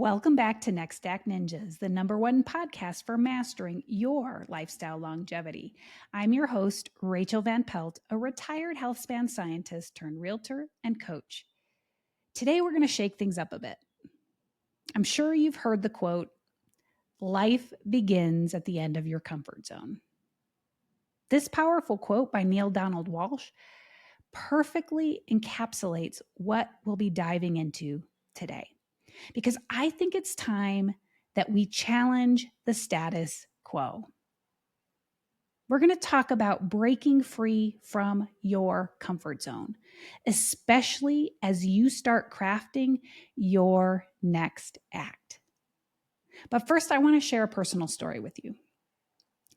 Welcome back to Next Stack Ninjas, the #1 podcast for mastering your lifestyle longevity. I'm your host, Rachael Van Pelt, a retired health span scientist turned realtor and coach. Today, we're going to shake things up a bit. I'm sure you've heard the quote, "Life begins at the end of your comfort zone." This powerful quote by Neil Donald Walsh perfectly encapsulates what we'll be diving into today, because I think it's time that we challenge the status quo. We're going to talk about breaking free from your comfort zone, especially as you start crafting your next act. But first, I want to share a personal story with you.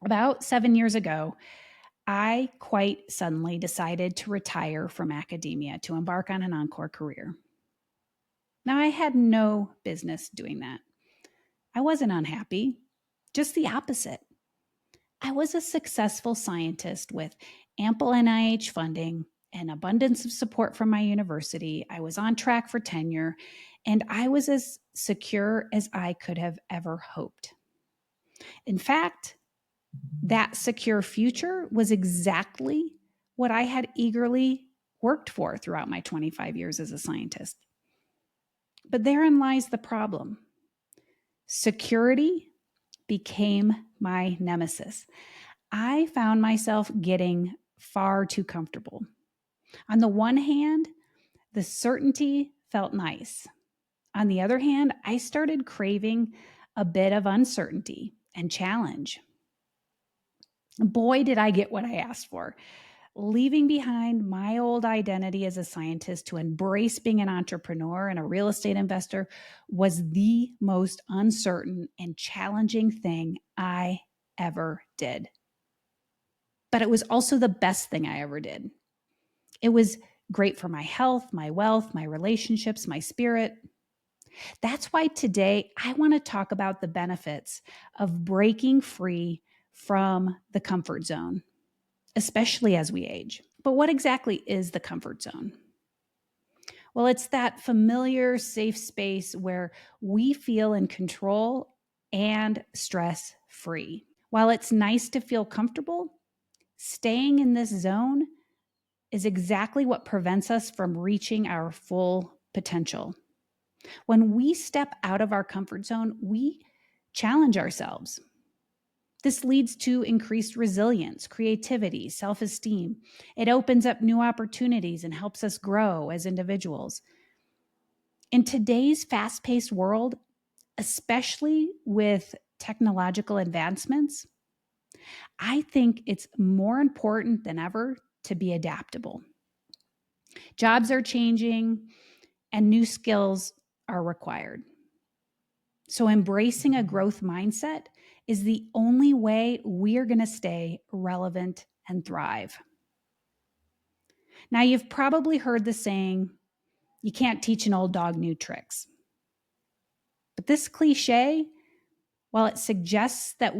About 7 years ago, I quite suddenly decided to retire from academia to embark on an encore career. Now, I had no business doing that. I wasn't unhappy, just the opposite. I was a successful scientist with ample NIH funding, an abundance of support from my university. I was on track for tenure, and I was as secure as I could have ever hoped. In fact, that secure future was exactly what I had eagerly worked for throughout my 25 years as a scientist. But therein lies the problem. Security became my nemesis. I found myself getting far too comfortable. On the one hand, the certainty felt nice. On the other hand, I started craving a bit of uncertainty and challenge. Boy, did I get what I asked for. Leaving behind my old identity as a scientist to embrace being an entrepreneur and a real estate investor was the most uncertain and challenging thing I ever did. But it was also the best thing I ever did. It was great for my health, my wealth, my relationships, my spirit. That's why today I want to talk about the benefits of breaking free from the comfort zone, especially as we age. But what exactly is the comfort zone? Well, it's that familiar, safe space where we feel in control and stress-free. While it's nice to feel comfortable, staying in this zone is exactly what prevents us from reaching our full potential. When we step out of our comfort zone, we challenge ourselves. This leads to increased resilience, creativity, self-esteem. It opens up new opportunities and helps us grow as individuals. In today's fast-paced world, especially with technological advancements, I think it's more important than ever to be adaptable. Jobs are changing and new skills are required. So embracing a growth mindset is the only way we are going to stay relevant and thrive. Now, you've probably heard the saying, you can't teach an old dog new tricks. But this cliche, while it suggests that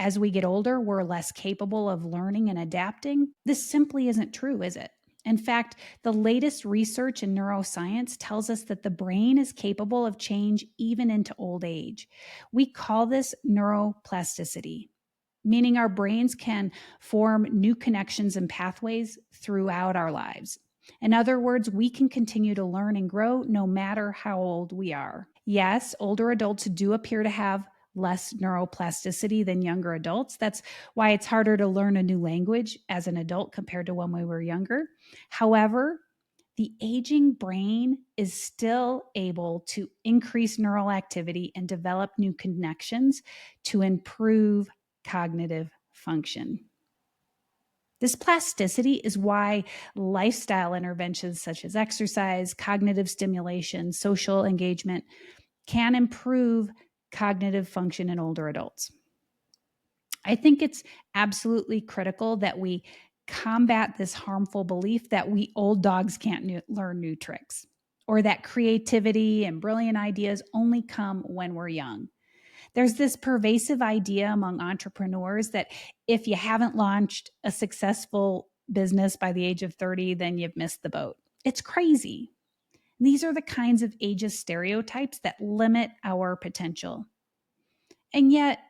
as we get older, we're less capable of learning and adapting, this simply isn't true, is it? In fact, the latest research in neuroscience tells us that the brain is capable of change even into old age. We call this neuroplasticity, meaning our brains can form new connections and pathways throughout our lives. In other words, we can continue to learn and grow no matter how old we are. Yes, older adults do appear to have less neuroplasticity than younger adults. That's why it's harder to learn a new language as an adult compared to when we were younger. However, the aging brain is still able to increase neural activity and develop new connections to improve cognitive function. This plasticity is why lifestyle interventions such as exercise, cognitive stimulation, social engagement can improve cognitive function in older adults. I think it's absolutely critical that we combat this harmful belief that we old dogs can't learn new tricks, or that creativity and brilliant ideas only come when we're young. There's this pervasive idea among entrepreneurs that if you haven't launched a successful business by the age of 30, then you've missed the boat. It's crazy. These are the kinds of ageist stereotypes that limit our potential. And yet,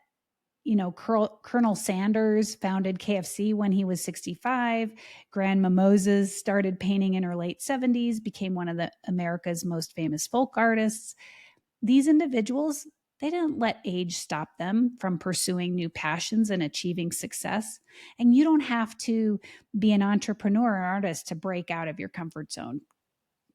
Colonel Sanders founded KFC when he was 65. Grandma Moses started painting in her late 70s, became one of America's most famous folk artists. These individuals, they didn't let age stop them from pursuing new passions and achieving success. And you don't have to be an entrepreneur or artist to break out of your comfort zone.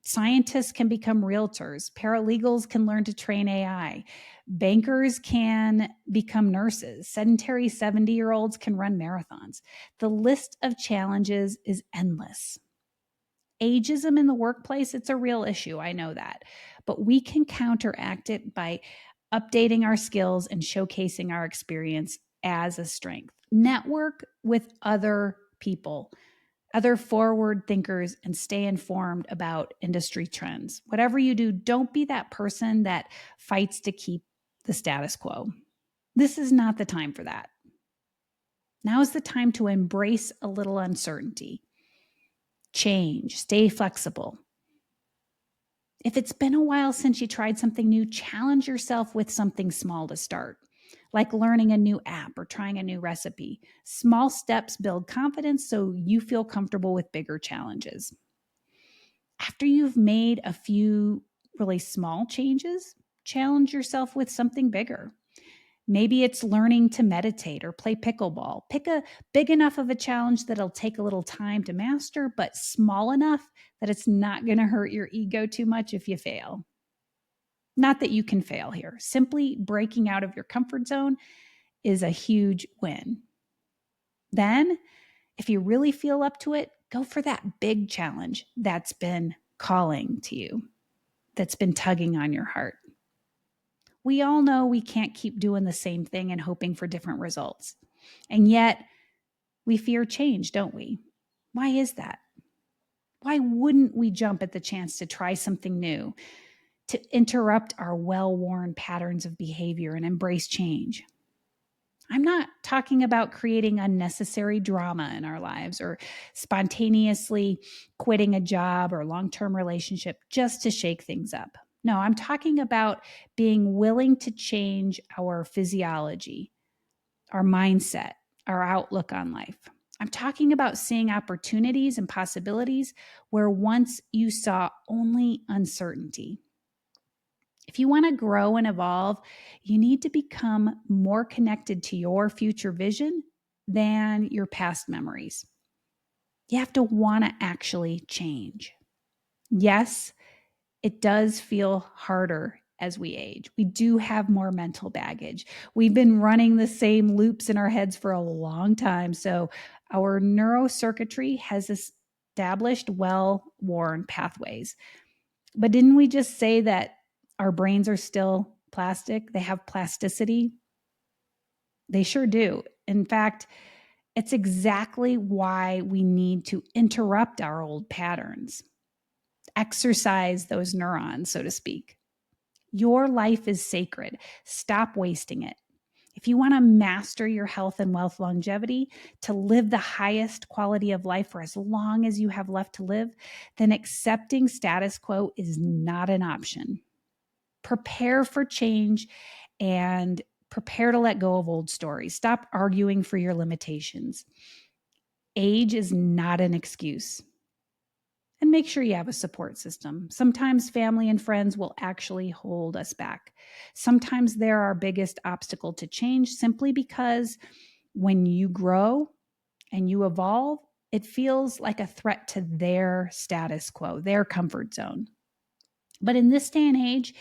Scientists can become realtors. Paralegals can learn to train AI. Bankers can become nurses. Sedentary 70-year-olds can run marathons. The list of challenges is endless. Ageism in the workplace, it's a real issue. I know that. But we can counteract it by updating our skills and showcasing our experience as a strength. Network with other people, other forward thinkers, and stay informed about industry trends. Whatever you do, don't be that person that fights to keep the status quo. This is not the time for that. Now is the time to embrace a little uncertainty. Change, stay flexible. If it's been a while since you tried something new, challenge yourself with something small to start, like learning a new app or trying a new recipe. Small steps build confidence so you feel comfortable with bigger challenges. After you've made a few really small changes, challenge yourself with something bigger. Maybe it's learning to meditate or play pickleball. Pick a big enough of a challenge that'll take a little time to master, but small enough that it's not going to hurt your ego too much if you fail. Not that you can fail here. Simply breaking out of your comfort zone is a huge win. Then, if you really feel up to it, go for that big challenge that's been calling to you, that's been tugging on your heart. We all know we can't keep doing the same thing and hoping for different results. And yet, we fear change, don't we? Why is that? Why wouldn't we jump at the chance to try something new, to interrupt our well-worn patterns of behavior and embrace change? I'm not talking about creating unnecessary drama in our lives or spontaneously quitting a job or long-term relationship just to shake things up. No, I'm talking about being willing to change our physiology, our mindset, our outlook on life. I'm talking about seeing opportunities and possibilities where once you saw only uncertainty. If you want to grow and evolve, you need to become more connected to your future vision than your past memories. You have to want to actually change. Yes, it does feel harder as we age. We do have more mental baggage. We've been running the same loops in our heads for a long time. So our neurocircuitry has established well-worn pathways. But didn't we just say that our brains are still plastic? They have plasticity. They sure do. In fact, it's exactly why we need to interrupt our old patterns, exercise those neurons, so to speak. Your life is sacred. Stop wasting it. If you want to master your health and wealth longevity, to live the highest quality of life for as long as you have left to live, then accepting status quo is not an option. Prepare for change and prepare to let go of old stories. Stop arguing for your limitations. Age is not an excuse. And make sure you have a support system. Sometimes family and friends will actually hold us back. Sometimes they're our biggest obstacle to change simply because when you grow and you evolve, it feels like a threat to their status quo, their comfort zone. But in this day and age,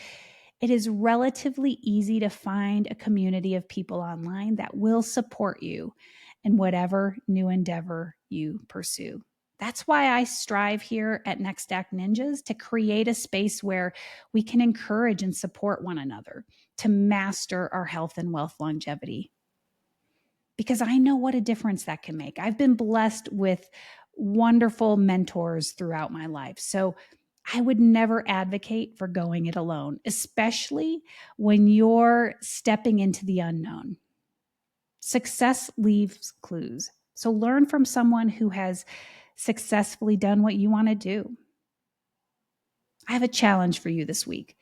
it is relatively easy to find a community of people online that will support you in whatever new endeavor you pursue. That's why I strive here at Next Act Ninjas to create a space where we can encourage and support one another to master our health and wealth longevity. Because I know what a difference that can make. I've been blessed with wonderful mentors throughout my life. So I would never advocate for going it alone, especially when you're stepping into the unknown. Success leaves clues. So learn from someone who has successfully done what you want to do. I have a challenge for you this week.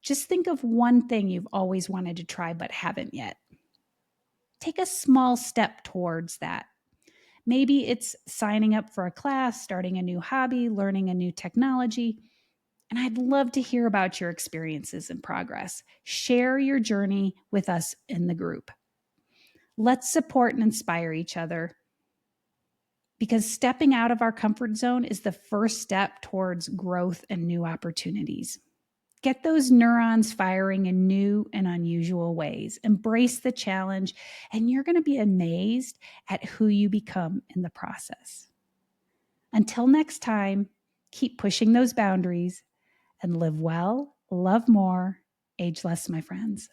Just think of one thing you've always wanted to try but haven't yet. Take a small step towards that. Maybe it's signing up for a class, starting a new hobby, learning a new technology. And I'd love to hear about your experiences and progress. Share your journey with us in the group. Let's support and inspire each other, because stepping out of our comfort zone is the first step towards growth and new opportunities. Get those neurons firing in new and unusual ways. Embrace the challenge, and you're going to be amazed at who you become in the process. Until next time, keep pushing those boundaries and live well, love more, age less, my friends.